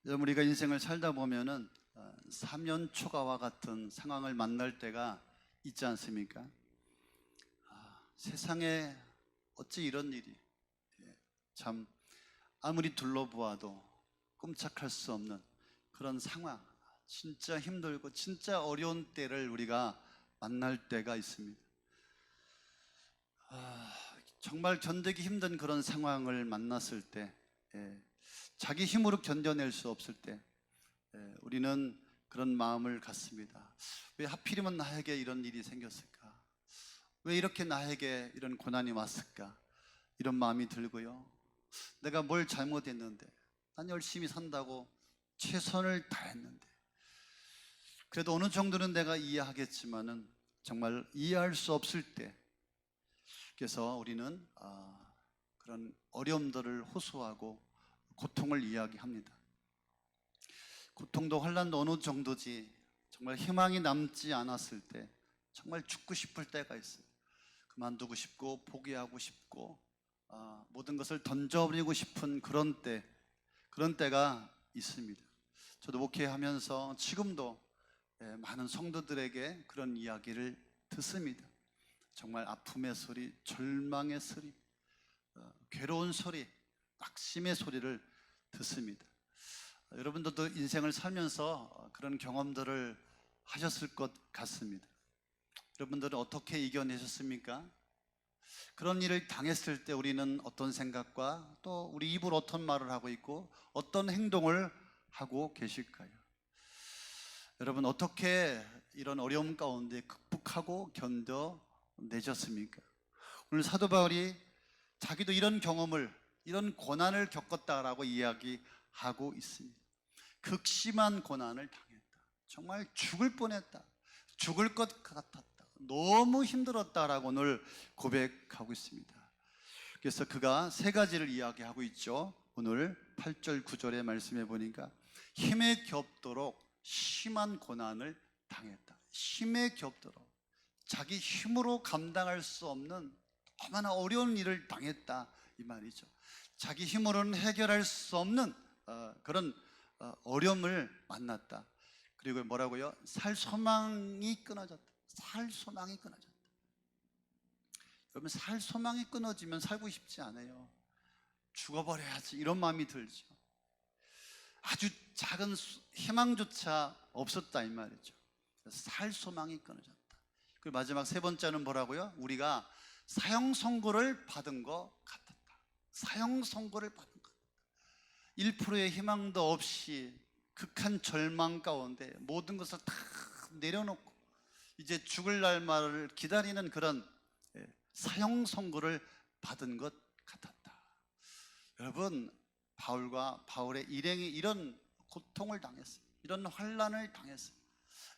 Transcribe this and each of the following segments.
여러분, 우리가 인생을 살다 보면은 사면초가와 같은 상황을 만날 때가 있지 않습니까? 세상에 어찌 이런 일이, 참 아무리 둘러보아도 끔찍할 수 없는 그런 상황, 진짜 힘들고 진짜 어려운 때를 우리가 만날 때가 있습니다. 정말 견디기 힘든 그런 상황을 만났을 때, 자기 힘으로 견뎌낼 수 없을 때, 우리는 그런 마음을 갖습니다. 왜 하필이면 나에게 이런 일이 생겼을까? 왜 이렇게 나에게 이런 고난이 왔을까? 이런 마음이 들고요. 내가 뭘 잘못했는데, 난 열심히 산다고 최선을 다했는데, 그래도 어느 정도는 내가 이해하겠지만은 정말 이해할 수 없을 때, 그래서 우리는 그런 어려움들을 호소하고 고통을 이야기합니다. 고통도 환난도 어느 정도지, 정말 희망이 남지 않았을 때 정말 죽고 싶을 때가 있어요. 그만두고 싶고 포기하고 싶고 모든 것을 던져버리고 싶은 그런 때가 있습니다. 저도 목회하면서 지금도 많은 성도들에게 그런 이야기를 듣습니다. 정말 아픔의 소리, 절망의 소리, 괴로운 소리, 낙심의 소리를 듣습니다. 여러분들도 인생을 살면서 그런 경험들을 하셨을 것 같습니다. 여러분들은 어떻게 이겨내셨습니까? 그런 일을 당했을 때 우리는 어떤 생각과 또 우리 입으로 어떤 말을 하고 있고 어떤 행동을 하고 계실까요? 여러분, 어떻게 이런 어려움 가운데 극복하고 견뎌내셨습니까? 오늘 사도 바울이 자기도 이런 경험을, 이런 고난을 겪었다라고 이야기하고 있습니다. 극심한 고난을 당했다. 정말 죽을 뻔했다. 죽을 것 같았다. 너무 힘들었다라고 오늘 고백하고 있습니다. 그래서 그가 세 가지를 이야기하고 있죠. 오늘 8절 9절의 말씀해 보니까 힘에 겹도록 심한 고난을 당했다. 힘에 겹도록 자기 힘으로 감당할 수 없는 얼마나 어려운 일을 당했다 이 말이죠. 자기 힘으로는 해결할 수 없는 그런 어려움을 만났다. 그리고 뭐라고요? 살 소망이 끊어졌다. 살 소망이 끊어졌다. 여러분, 살 소망이 끊어지면 살고 싶지 않아요. 죽어버려야지 이런 마음이 들죠. 아주 작은 희망조차 없었다 이 말이죠. 살 소망이 끊어졌다. 그리고 마지막 세 번째는 뭐라고요? 우리가 사형 선고를 받은 것 같았다. 사형 선고를 받은 것 같았다. 1%의 희망도 없이 극한 절망 가운데 모든 것을 다 내려놓고 이제 죽을 날만을 기다리는 그런 사형 선고를 받은 것 같았다. 여러분, 바울의 일행이 이런 고통을 당했어요. 이런 환난을 했어요.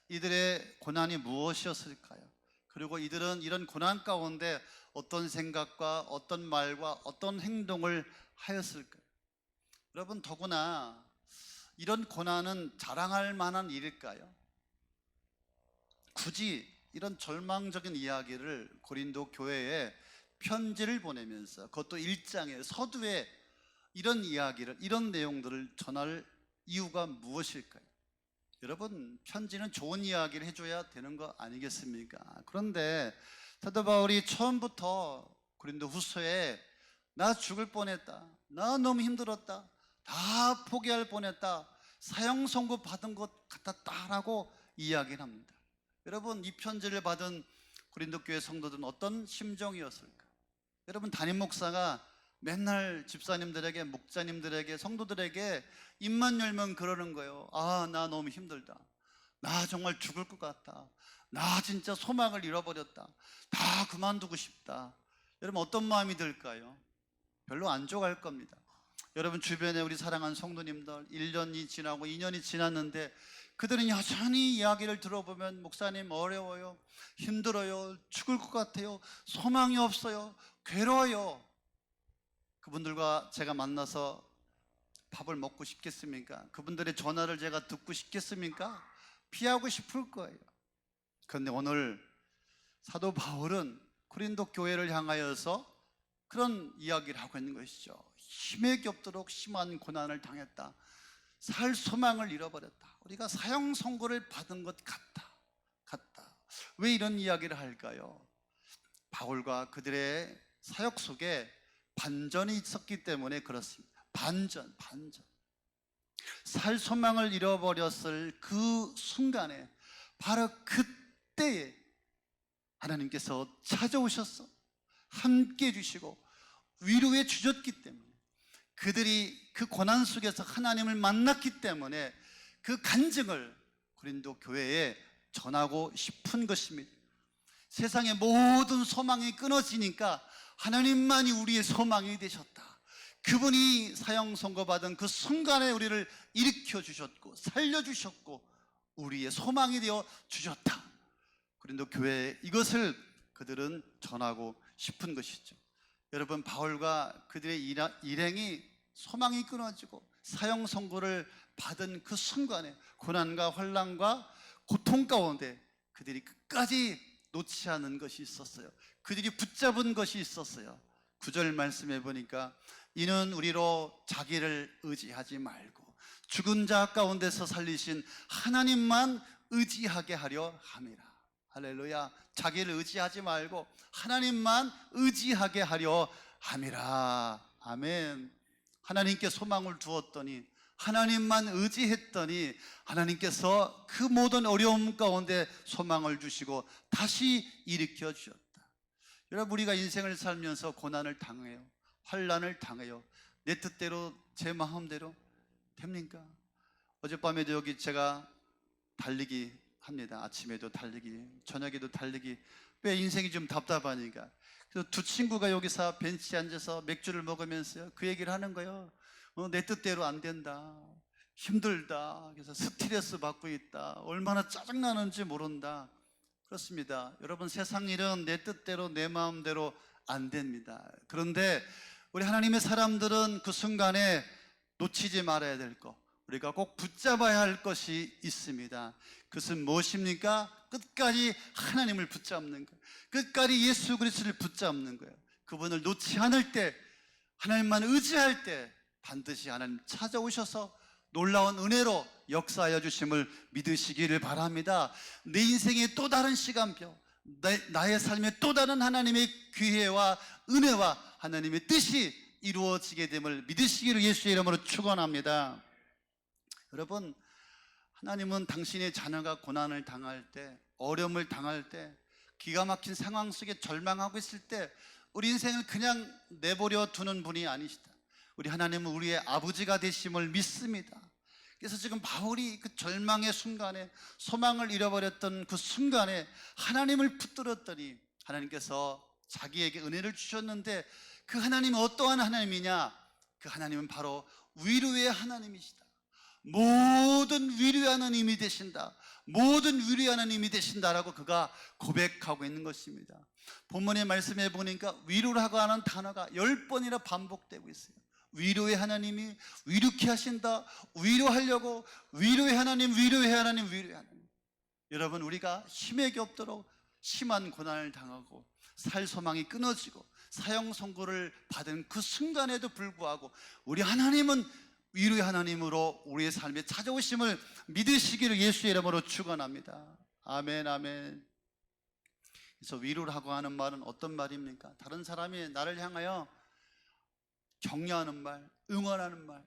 이들의 고난이 무엇이었을까요? 그리고 이들은 이런 고난 가운데 어떤 생각과 어떤 말과 어떤 행동을 하였을까요? 여러분, 더구나 이런 고난은 자랑할 만한 일일까요? 굳이 이런 절망적인 이야기를 고린도 교회에 편지를 보내면서 그것도 1장에 서두에 이런 이야기를, 이런 내용들을 전할 이유가 무엇일까요? 여러분, 편지는 좋은 이야기를 해줘야 되는 거 아니겠습니까? 그런데 사도 바울이 처음부터 고린도 후서에 나 죽을 뻔했다, 나 너무 힘들었다, 다 포기할 뻔했다, 사형 선고 받은 것 같았다라고 이야기를 합니다. 여러분, 이 편지를 받은 고린도 교회 성도들은 어떤 심정이었을까? 여러분, 담임 목사가 맨날 집사님들에게, 목자님들에게, 성도들에게 입만 열면 그러는 거예요. 나 너무 힘들다. 나 정말 죽을 것 같다. 나 진짜 소망을 잃어버렸다. 다 그만두고 싶다. 여러분, 어떤 마음이 들까요? 별로 안 좋아할 겁니다. 여러분, 주변에 우리 사랑하는 성도님들 1년이 지나고 2년이 지났는데 그들은 여전히 이야기를 들어보면 목사님 어려워요, 힘들어요, 죽을 것 같아요, 소망이 없어요, 괴로워요. 그분들과 제가 만나서 밥을 먹고 싶겠습니까? 그분들의 전화를 제가 듣고 싶겠습니까? 피하고 싶을 거예요. 그런데 오늘 사도 바울은 고린도 교회를 향하여서 그런 이야기를 하고 있는 것이죠. 힘에 겹도록 심한 고난을 당했다. 살 소망을 잃어버렸다. 우리가 사형 선고를 받은 것 같다. 왜 이런 이야기를 할까요? 바울과 그들의 사역 속에 반전이 있었기 때문에 그렇습니다. 반전. 살 소망을 잃어버렸을 그 순간에, 바로 그때에 하나님께서 찾아오셔서 함께 해주시고 위로해 주셨기 때문에, 그들이 그 고난 속에서 하나님을 만났기 때문에 그 간증을 고린도 교회에 전하고 싶은 것입니다. 세상의 모든 소망이 끊어지니까 하나님만이 우리의 소망이 되셨다. 그분이 사형 선고받은 그 순간에 우리를 일으켜 주셨고 살려주셨고 우리의 소망이 되어 주셨다. 고린도 교회에 이것을 그들은 전하고 싶은 것이죠. 여러분, 바울과 그들의 일행이 소망이 끊어지고 사형 선고를 받은 그 순간에 고난과 환난과 고통 가운데 그들이 끝까지 놓지 않은 것이 있었어요. 그들이 붙잡은 것이 있었어요. 9절 말씀해 보니까 이는 우리로 자기를 의지하지 말고 죽은 자 가운데서 살리신 하나님만 의지하게 하려 함이라. 할렐루야. 자기를 의지하지 말고 하나님만 의지하게 하려 함이라. 아멘. 하나님께 소망을 두었더니, 하나님만 의지했더니 하나님께서 그 모든 어려움 가운데 소망을 주시고 다시 일으켜 주셨다. 여러분, 우리가 인생을 살면서 고난을 당해요. 환난을 당해요. 내 뜻대로 제 마음대로 됩니까? 어젯밤에도 여기 제가 달리기 합니다. 아침에도 달리기, 저녁에도 달리기. 왜? 인생이 좀 답답하니까. 그래서 두 친구가 여기서 벤치에 앉아서 맥주를 먹으면서 그 얘기를 하는 거예요. 내 뜻대로 안 된다, 힘들다, 그래서 스트레스 받고 있다, 얼마나 짜증나는지 모른다. 그렇습니다. 여러분, 세상 일은 내 뜻대로 내 마음대로 안 됩니다. 그런데 우리 하나님의 사람들은 그 순간에 놓치지 말아야 될 것, 우리가 꼭 붙잡아야 할 것이 있습니다. 그것은 무엇입니까? 끝까지 하나님을 붙잡는 거예요. 끝까지 예수 그리스도를 붙잡는 거예요. 그분을 놓지 않을 때, 하나님만 의지할 때 반드시 하나님 찾아오셔서 놀라운 은혜로 역사하여 주심을 믿으시기를 바랍니다. 내 인생의 또 다른 시간표, 나의 삶의 또 다른 하나님의 기회와 은혜와 하나님의 뜻이 이루어지게 됨을 믿으시기를 예수의 이름으로 축원합니다. 여러분, 하나님은 당신의 자녀가 고난을 당할 때, 어려움을 당할 때, 기가 막힌 상황 속에 절망하고 있을 때 우리 인생을 그냥 내버려 두는 분이 아니시다. 우리 하나님은 우리의 아버지가 되심을 믿습니다. 그래서 지금 바울이 그 절망의 순간에, 소망을 잃어버렸던 그 순간에 하나님을 붙들었더니 하나님께서 자기에게 은혜를 주셨는데, 그 하나님은 어떠한 하나님이냐? 그 하나님은 바로 위로의 하나님이시다. 모든 위로하는 힘이 되신다, 모든 위로하는 힘이 되신다라고 그가 고백하고 있는 것입니다. 본문의 말씀에 보니까 위로라고 하는 단어가 10번이나 반복되고 있어요. 위로의 하나님이 위로케 하신다, 위로하려고, 위로의 하나님, 위로의 하나님, 위로의 하나님. 여러분, 우리가 힘에 겹도록 심한 고난을 당하고 살 소망이 끊어지고 사형 선고를 받은 그 순간에도 불구하고 우리 하나님은 위로의 하나님으로 우리의 삶에 찾아오심을 믿으시기를 예수의 이름으로 축원합니다. 아멘, 아멘. 그래서 위로라고 하는 말은 어떤 말입니까? 다른 사람이 나를 향하여 격려하는 말, 응원하는 말.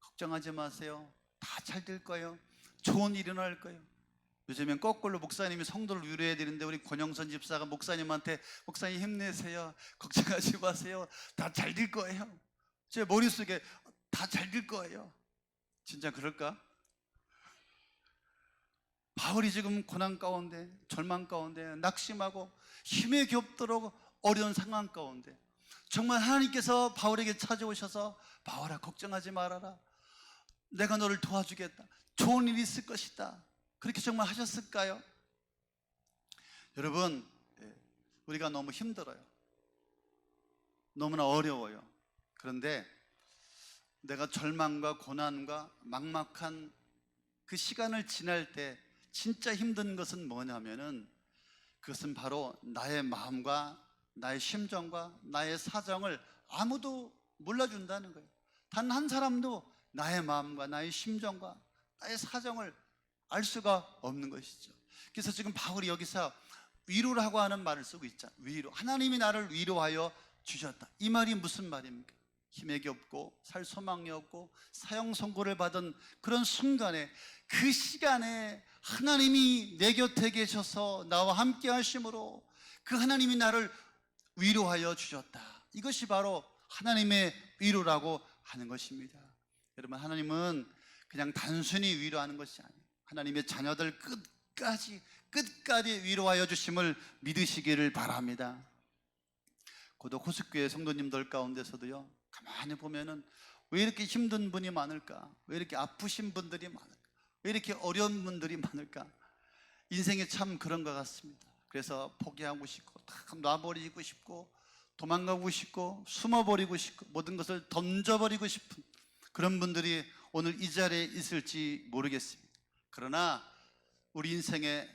걱정하지 마세요, 다 잘 될 거예요, 좋은 일이 일어날 거예요. 요즘엔 거꾸로 목사님이 성도를 위로해야 되는데 우리 권영선 집사가 목사님한테 목사님 힘내세요, 걱정하지 마세요, 다 잘 될 거예요. 제 머릿속에 다 잘 될 거예요. 진짜 그럴까? 바울이 지금 고난 가운데, 절망 가운데, 낙심하고 힘에 겹도록 어려운 상황 가운데 정말 하나님께서 바울에게 찾아오셔서 바울아, 걱정하지 말아라, 내가 너를 도와주겠다, 좋은 일이 있을 것이다, 그렇게 정말 하셨을까요? 여러분, 우리가 너무 힘들어요. 너무나 어려워요. 그런데 내가 절망과 고난과 막막한 그 시간을 지날 때 진짜 힘든 것은 뭐냐면은, 그것은 바로 나의 마음과 나의 심정과 나의 사정을 아무도 몰라준다는 거예요. 단 한 사람도 나의 마음과 나의 심정과 나의 사정을 알 수가 없는 것이죠. 그래서 지금 바울이 여기서 위로라고 하는 말을 쓰고 있잖아요. 위로. 하나님이 나를 위로하여 주셨다. 이 말이 무슨 말입니까? 힘이 없고 살 소망이 없고 사형 선고를 받은 그런 순간에, 그 시간에 하나님이 내 곁에 계셔서 나와 함께 하심으로 그 하나님이 나를 위로하여 주셨다. 이것이 바로 하나님의 위로라고 하는 것입니다. 여러분, 하나님은 그냥 단순히 위로하는 것이 아니에요. 하나님의 자녀들 끝까지 위로하여 주심을 믿으시기를 바랍니다. 고독 호숫교회 성도님들 가운데서도요, 가만히 보면은 왜 이렇게 힘든 분이 많을까? 왜 이렇게 아프신 분들이 많을까? 왜 이렇게 어려운 분들이 많을까? 인생이 참 그런 것 같습니다. 그래서 포기하고 싶고 다 놔버리고 싶고 도망가고 싶고 숨어버리고 싶고 모든 것을 던져버리고 싶은 그런 분들이 오늘 이 자리에 있을지 모르겠습니다. 그러나 우리 인생의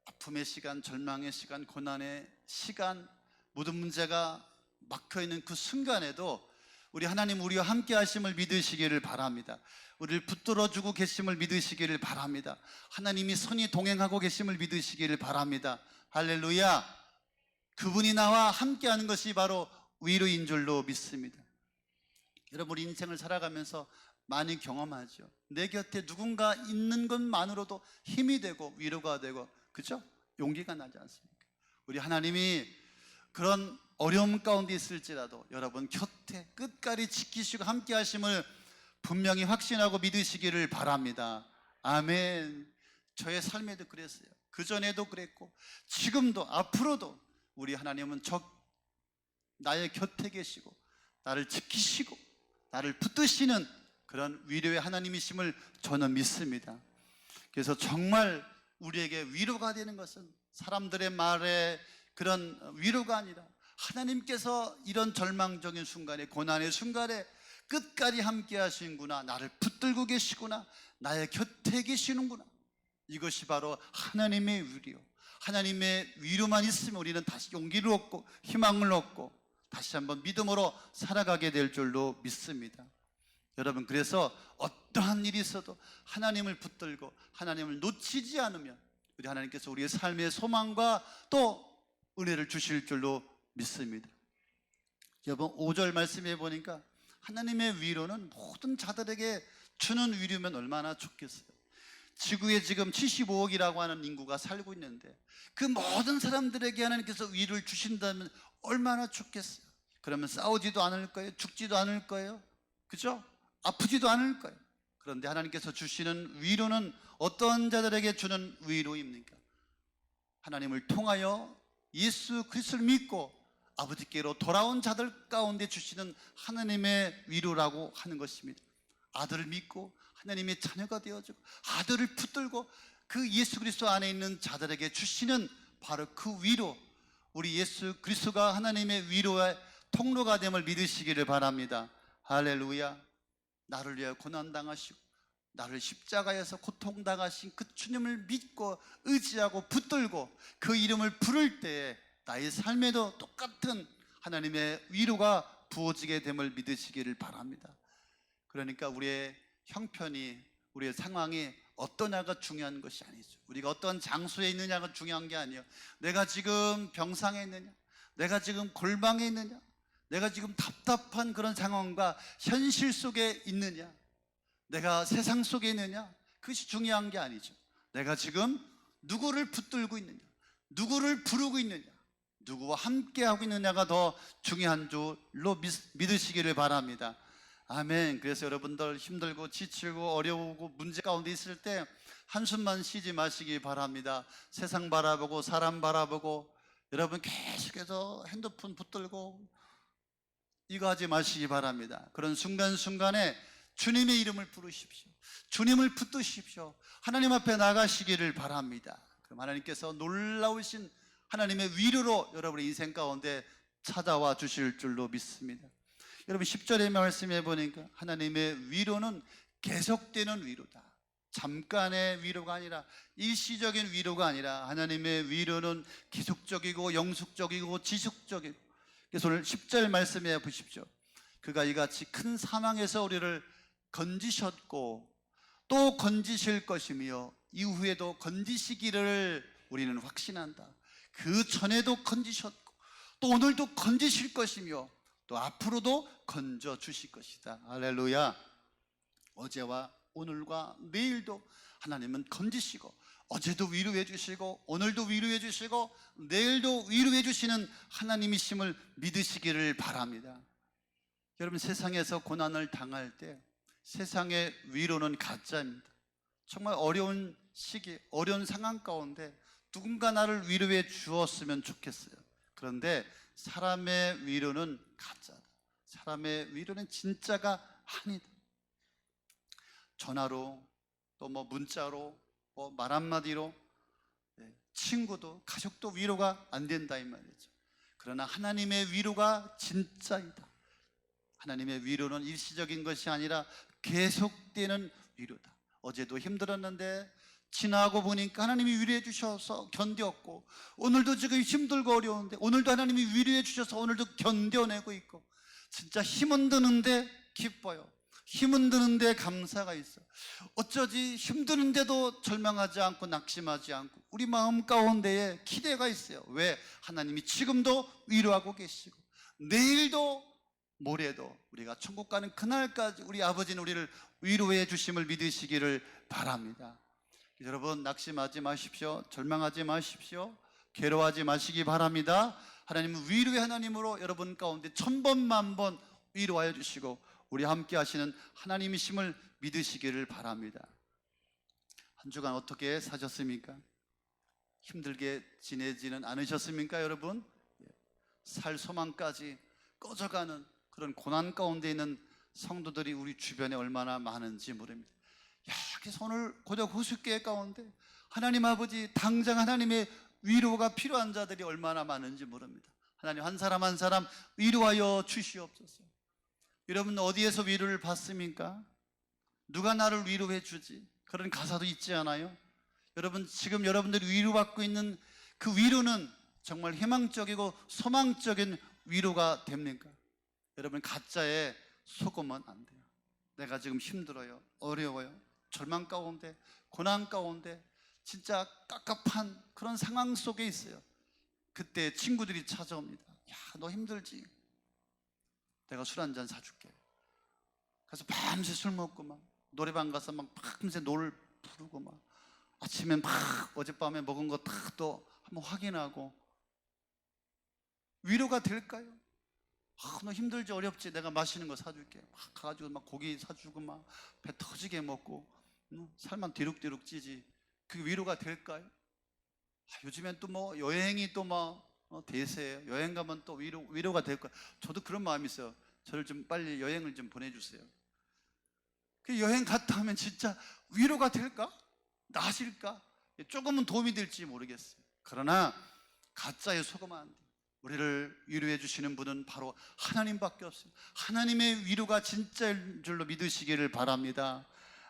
아픔의 시간, 절망의 시간, 고난의 시간, 모든 문제가 막혀있는 그 순간에도 우리 하나님 우리와 함께 하심을 믿으시기를 바랍니다. 우리를 붙들어주고 계심을 믿으시기를 바랍니다. 하나님이 선히 동행하고 계심을 믿으시기를 바랍니다. 할렐루야. 그분이 나와 함께 하는 것이 바로 위로인 줄로 믿습니다. 여러분, 인생을 살아가면서 많이 경험하죠. 내 곁에 누군가 있는 것만으로도 힘이 되고 위로가 되고, 그죠? 용기가 나지 않습니까? 우리 하나님이 그런 어려움 가운데 있을지라도 여러분 곁에 끝까지 지키시고 함께 하심을 분명히 확신하고 믿으시기를 바랍니다. 아멘. 저의 삶에도 그랬어요. 그전에도 그랬고 지금도 앞으로도 우리 하나님은 나의 곁에 계시고 나를 지키시고 나를 붙드시는 그런 위로의 하나님이심을 저는 믿습니다. 그래서 정말 우리에게 위로가 되는 것은 사람들의 말에 그런 위로가 아니라 하나님께서 이런 절망적인 순간에, 고난의 순간에 끝까지 함께 하시는구나, 나를 붙들고 계시구나, 나의 곁에 계시는구나, 이것이 바로 하나님의 위로. 하나님의 위로만 있으면 우리는 다시 용기를 얻고 희망을 얻고 다시 한번 믿음으로 살아가게 될 줄로 믿습니다. 여러분, 그래서 어떠한 일이 있어도 하나님을 붙들고 하나님을 놓치지 않으면 우리 하나님께서 우리의 삶의 소망과 또 은혜를 주실 줄로 믿습니다. 여러분, 5절 말씀해 보니까 하나님의 위로는 모든 자들에게 주는 위로면 얼마나 좋겠어요. 지구에 지금 75억이라고 하는 인구가 살고 있는데 그 모든 사람들에게 하나님께서 위로를 주신다면 얼마나 좋겠어요. 그러면 싸우지도 않을 거예요. 죽지도 않을 거예요. 그죠? 아프지도 않을 거예요. 그런데 하나님께서 주시는 위로는 어떤 자들에게 주는 위로입니까? 하나님을 통하여 예수 그리스도를 믿고 아버지께로 돌아온 자들 가운데 주시는 하나님의 위로라고 하는 것입니다. 아들을 믿고 하나님의 자녀가 되어주고 아들을 붙들고 그 예수 그리스도 안에 있는 자들에게 주시는 바로 그 위로, 우리 예수 그리스도가 하나님의 위로의 통로가 됨을 믿으시기를 바랍니다. 할렐루야. 나를 위하여 고난당하시고 나를 십자가에서 고통당하신 그 주님을 믿고 의지하고 붙들고 그 이름을 부를 때에 나의 삶에도 똑같은 하나님의 위로가 부어지게 됨을 믿으시기를 바랍니다. 그러니까 우리의 형편이, 우리의 상황이 어떠냐가 중요한 것이 아니죠. 우리가 어떤 장소에 있느냐가 중요한 게 아니에요. 내가 지금 병상에 있느냐, 내가 지금 골방에 있느냐, 내가 지금 답답한 그런 상황과 현실 속에 있느냐, 내가 세상 속에 있느냐, 그것이 중요한 게 아니죠. 내가 지금 누구를 붙들고 있느냐, 누구를 부르고 있느냐, 누구와 함께하고 있느냐가 더 중요한 줄로 믿으시기를 바랍니다. 아멘. 그래서 여러분들 힘들고 지치고 어려우고 문제 가운데 있을 때 한숨만 쉬지 마시기 바랍니다. 세상 바라보고 사람 바라보고 여러분 계속해서 핸드폰 붙들고 이거 하지 마시기 바랍니다. 그런 순간순간에 주님의 이름을 부르십시오. 주님을 붙드십시오. 하나님 앞에 나가시기를 바랍니다. 그럼 하나님께서 놀라우신 하나님의 위로로 여러분의 인생 가운데 찾아와 주실 줄로 믿습니다. 여러분 10절의 말씀해 보니까 하나님의 위로는 계속되는 위로다. 잠깐의 위로가 아니라 일시적인 위로가 아니라 하나님의 위로는 기속적이고 영속적이고 지속적이고. 그래서 오늘 10절 말씀해 보십시오. 그가 이같이 큰 사망에서 우리를 건지셨고 또 건지실 것이며 이후에도 건지시기를 우리는 확신한다. 그 전에도 건지셨고 또 오늘도 건지실 것이며 또 앞으로도 건져 주실 것이다. 할렐루야. 어제와 오늘과 내일도 하나님은 건지시고 어제도 위로해 주시고 오늘도 위로해 주시고 내일도 위로해 주시는 하나님이심을 믿으시기를 바랍니다. 여러분, 세상에서 고난을 당할 때 세상의 위로는 가짜입니다. 정말 어려운 시기, 어려운 상황 가운데 누군가 나를 위로해 주었으면 좋겠어요. 그런데 사람의 위로는 가짜다. 사람의 위로는 진짜가 아니다. 전화로 또 문자로 말 한마디로 친구도 가족도 위로가 안 된다 이 말이죠. 그러나 하나님의 위로가 진짜이다. 하나님의 위로는 일시적인 것이 아니라 계속되는 위로다. 어제도 힘들었는데 지나고 보니까 하나님이 위로해 주셔서 견뎠고 오늘도 지금 힘들고 어려운데 오늘도 하나님이 위로해 주셔서 오늘도 견뎌내고 있고 진짜 힘은 드는데 기뻐요. 힘은 드는데 감사가 있어. 어쩌지 힘드는데도 절망하지 않고 낙심하지 않고 우리 마음 가운데에 기대가 있어요. 왜? 하나님이 지금도 위로하고 계시고 내일도 모레도 우리가 천국 가는 그날까지 우리 아버지는 우리를 위로해 주심을 믿으시기를 바랍니다. 여러분, 낙심하지 마십시오. 절망하지 마십시오. 괴로워하지 마시기 바랍니다. 하나님은 위로의 하나님으로 여러분 가운데 천번만번 위로하여 주시고 우리 함께 하시는 하나님이심을 믿으시기를 바랍니다. 한 주간 어떻게 사셨습니까? 힘들게 지내지는 않으셨습니까, 여러분? 살 소망까지 꺼져가는 그런 고난 가운데 있는 성도들이 우리 주변에 얼마나 많은지 모릅니다. 그래서 오늘 고작 후수교회 가운데 하나님 아버지 당장 하나님의 위로가 필요한 자들이 얼마나 많은지 모릅니다. 하나님 한 사람 한 사람 위로하여 주시옵소서. 여러분, 어디에서 위로를 받습니까? 누가 나를 위로해 주지? 그런 가사도 있지 않아요? 여러분, 지금 여러분들이 위로받고 있는 그 위로는 정말 희망적이고 소망적인 위로가 됩니까? 여러분, 가짜에 속으면 안 돼요. 내가 지금 힘들어요, 어려워요, 절망 가운데, 고난 가운데 진짜 깝깝한 그런 상황 속에 있어요. 그때 친구들이 찾아옵니다. 야, 너 힘들지? 내가 술 한 잔 사줄게. 그래서 밤새 술 먹고 막 노래방 가서 막 밤새 노래 부르고 막 아침에 막 어젯밤에 먹은 거 다 또 한번 확인하고 위로가 될까요? 너 힘들지 어렵지? 내가 맛있는 거 사줄게. 막 가가지고 막 고기 사주고 막 배 터지게 먹고 살만 뒤룩뒤룩 찌지. 그게 위로가 될까요? 요즘엔 또 여행이 또 대세예요. 여행 가면 또 위로가 될 거예요. 저도 그런 마음이 있어요. 저를 좀 빨리 여행을 좀 보내주세요. 그 여행 갔다 오면 진짜 위로가 될까? 나아질까? 조금은 도움이 될지 모르겠어요. 그러나 가짜에 속으면 안 돼요. 우리를 위로해 주시는 분은 바로 하나님밖에 없어요. 하나님의 위로가 진짜인 줄로 믿으시기를 바랍니다.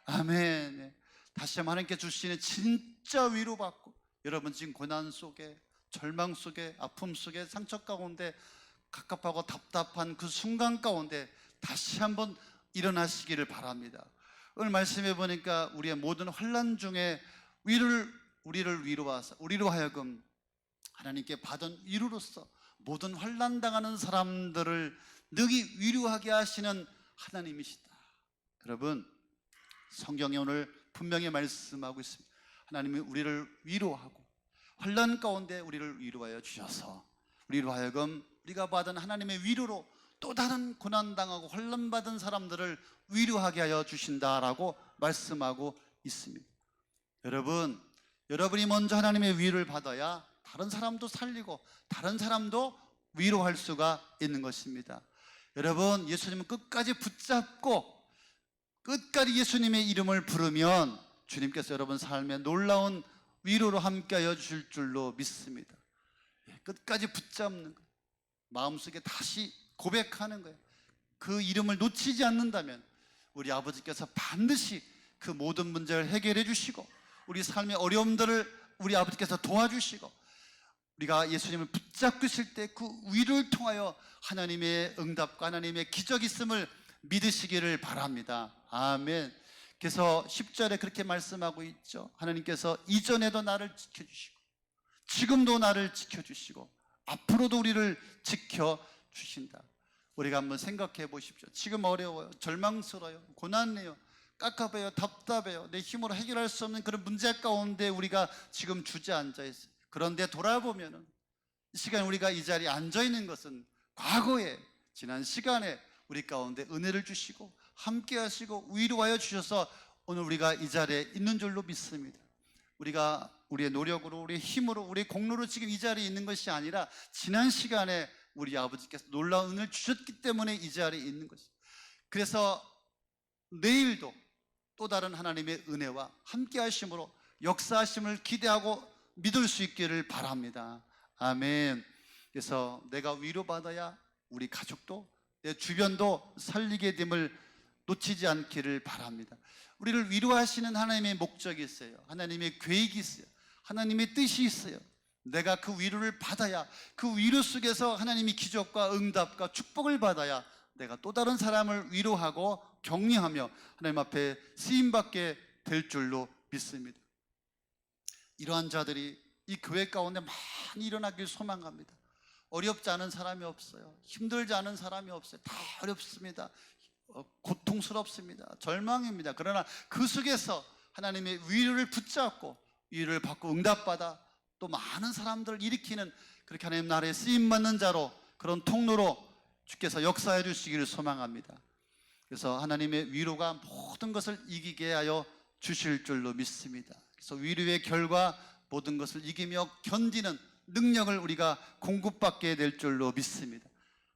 아멘. 다시 한번 하나님께 주시는 진짜 위로받고 여러분 지금 고난 속에 절망 속에 아픔 속에 상처 가운데 갑갑하고 답답한 그 순간 가운데 다시 한번 일어나시기를 바랍니다. 오늘 말씀해 보니까 우리의 모든 환난 중에 우리를 위로하사 우리로 하여금 하나님께 받은 위로로서 모든 환난 당하는 사람들을 능히 위로하게 하시는 하나님이시다. 여러분, 성경에 오늘 분명히 말씀하고 있습니다. 하나님이 우리를 위로하고 환난 가운데 우리를 위로하여 주셔서 우리로 하여금 우리가 받은 하나님의 위로로 또 다른 고난당하고 환난받은 사람들을 위로하게 하여 주신다라고 말씀하고 있습니다. 여러분이 먼저 하나님의 위로를 받아야 다른 사람도 살리고 다른 사람도 위로할 수가 있는 것입니다. 여러분, 예수님은 끝까지 붙잡고 끝까지 예수님의 이름을 부르면 주님께서 여러분 삶에 놀라운 위로로 함께하여 주실 줄로 믿습니다. 끝까지 붙잡는 거예요. 마음속에 다시 고백하는 거예요. 그 이름을 놓치지 않는다면 우리 아버지께서 반드시 그 모든 문제를 해결해 주시고 우리 삶의 어려움들을 우리 아버지께서 도와주시고 우리가 예수님을 붙잡고 있을 때 그 위로를 통하여 하나님의 응답과 하나님의 기적이 있음을 믿으시기를 바랍니다. 아멘. 그래서 10절에 그렇게 말씀하고 있죠. 하나님께서 이전에도 나를 지켜주시고 지금도 나를 지켜주시고 앞으로도 우리를 지켜주신다. 우리가 한번 생각해 보십시오. 지금 어려워요, 절망스러워요, 고난해요, 깝깝해요, 답답해요, 내 힘으로 해결할 수 없는 그런 문제 가운데 우리가 지금 주저앉아 있어요. 그런데 돌아보면 이 시간 우리가 이 자리에 앉아 있는 것은 과거에 지난 시간에 우리 가운데 은혜를 주시고 함께 하시고 위로하여 주셔서 오늘 우리가 이 자리에 있는 줄로 믿습니다. 우리가 우리의 노력으로, 우리의 힘으로, 우리의 공로로 지금 이 자리에 있는 것이 아니라 지난 시간에 우리 아버지께서 놀라운 은혜를 주셨기 때문에 이 자리에 있는 것입니다. 그래서 내일도 또 다른 하나님의 은혜와 함께 하심으로 역사하심을 기대하고 믿을 수 있기를 바랍니다. 아멘. 그래서 내가 위로받아야 우리 가족도 내 주변도 살리게 됨을 놓치지 않기를 바랍니다. 우리를 위로하시는 하나님의 목적이 있어요. 하나님의 계획이 있어요. 하나님의 뜻이 있어요. 내가 그 위로를 받아야, 그 위로 속에서 하나님이 기적과 응답과 축복을 받아야 내가 또 다른 사람을 위로하고 격려하며 하나님 앞에 쓰임받게 될 줄로 믿습니다. 이러한 자들이 이 교회 가운데 많이 일어나길 소망합니다. 어렵지 않은 사람이 없어요. 힘들지 않은 사람이 없어요. 다 어렵습니다. 고통스럽습니다. 절망입니다. 그러나 그 속에서 하나님의 위로를 붙잡고 위로를 받고 응답받아 또 많은 사람들을 일으키는, 그렇게 하나님 나라에 쓰임받는 자로, 그런 통로로 주께서 역사해 주시기를 소망합니다. 그래서 하나님의 위로가 모든 것을 이기게 하여 주실 줄로 믿습니다. 그래서 위로의 결과 모든 것을 이기며 견디는 능력을 우리가 공급받게 될 줄로 믿습니다.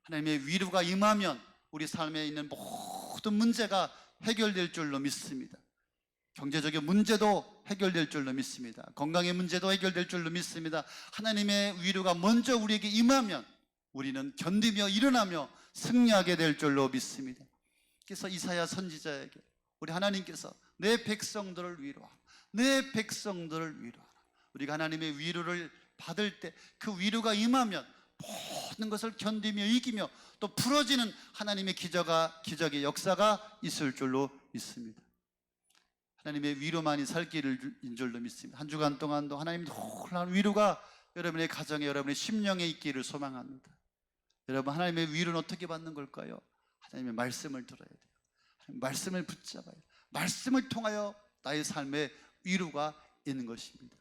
하나님의 위로가 임하면 우리 삶에 있는 모든 문제가 해결될 줄로 믿습니다. 경제적인 문제도 해결될 줄로 믿습니다. 건강의 문제도 해결될 줄로 믿습니다. 하나님의 위로가 먼저 우리에게 임하면 우리는 견디며 일어나며 승리하게 될 줄로 믿습니다. 그래서 이사야 선지자에게 우리 하나님께서 내 백성들을 위로하라, 내 백성들을 위로하라. 우리가 하나님의 위로를 받을 때 그 위로가 임하면 모든 것을 견디며 이기며 또 풀어지는 하나님의 기적의 역사가 있을 줄로 믿습니다. 하나님의 위로만이 살 길인 줄로 믿습니다. 한 주간 동안도 하나님의 놀라운 위로가 여러분의 가정에, 여러분의 심령에 있기를 소망합니다. 여러분, 하나님의 위로는 어떻게 받는 걸까요? 하나님의 말씀을 들어야 돼요. 말씀을 붙잡아야 돼요. 말씀을 통하여 나의 삶에 위로가 있는 것입니다.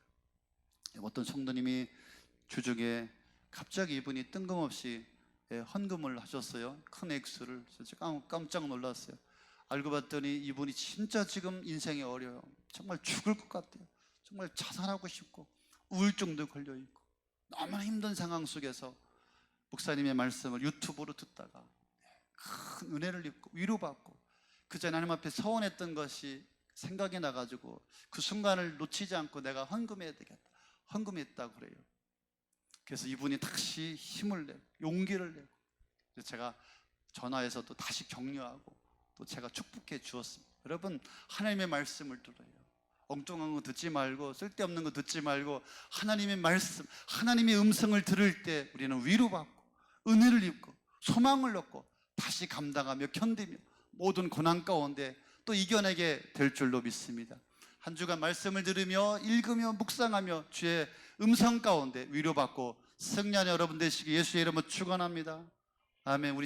어떤 성도님이 주중에 갑자기 이분이 뜬금없이 헌금을 하셨어요. 큰 액수를. 제가 깜짝 놀랐어요. 알고 봤더니 이분이 진짜 지금 인생이 어려워요. 정말 죽을 것 같아요. 정말 자살하고 싶고 우울증도 걸려있고 너무나 힘든 상황 속에서 목사님의 말씀을 유튜브로 듣다가 큰 은혜를 입고 위로받고, 그 전에 하나님 앞에 서원했던 것이 생각이 나가지고 그 순간을 놓치지 않고 내가 헌금해야 되겠다, 헌금했다고 그래요. 그래서 이분이 다시 힘을 내고 용기를 내고, 그래서 제가 전화해서 또 다시 격려하고 또 제가 축복해 주었습니다. 여러분, 하나님의 말씀을 들어요. 엉뚱한 거 듣지 말고, 쓸데없는 거 듣지 말고 하나님의 말씀, 하나님의 음성을 들을 때 우리는 위로받고 은혜를 입고 소망을 얻고 다시 감당하며 견디며 모든 고난 가운데 또 이겨내게 될 줄로 믿습니다. 한 주간 말씀을 들으며 읽으며 묵상하며 주의 음성 가운데 위로받고 승리하는 여러분 되시기 예수의 이름으로 축원합니다. 아멘. 우리